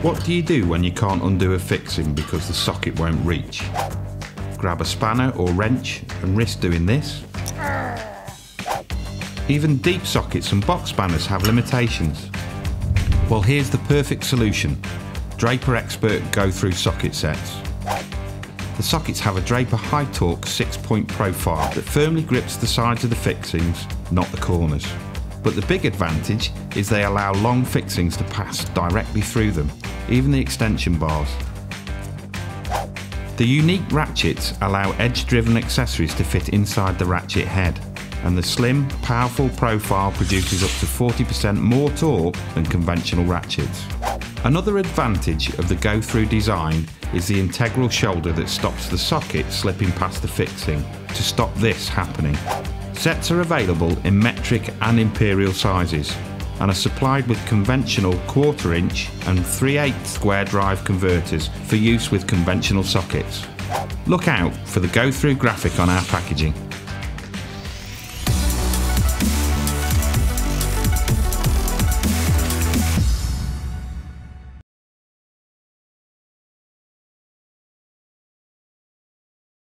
What do you do when you can't undo a fixing because the socket won't reach? Grab a spanner or wrench and risk doing this. Even deep sockets and box spanners have limitations. Well, here's the perfect solution. Draper Expert Go Through socket sets. The sockets have a Draper high torque 6-point profile that firmly grips the sides of the fixings, not the corners. But the big advantage is they allow long fixings to pass directly through them, even the extension bars. The unique ratchets allow edge-driven accessories to fit inside the ratchet head, and the slim, powerful profile produces up to 40% more torque than conventional ratchets. Another advantage of the Go Through design is the integral shoulder that stops the socket slipping past the fixing to stop this happening. Sets are available in metric and imperial sizes and are supplied with conventional 1/4 inch and 3/8 square drive converters for use with conventional sockets. Look out for the Go Through graphic on our packaging.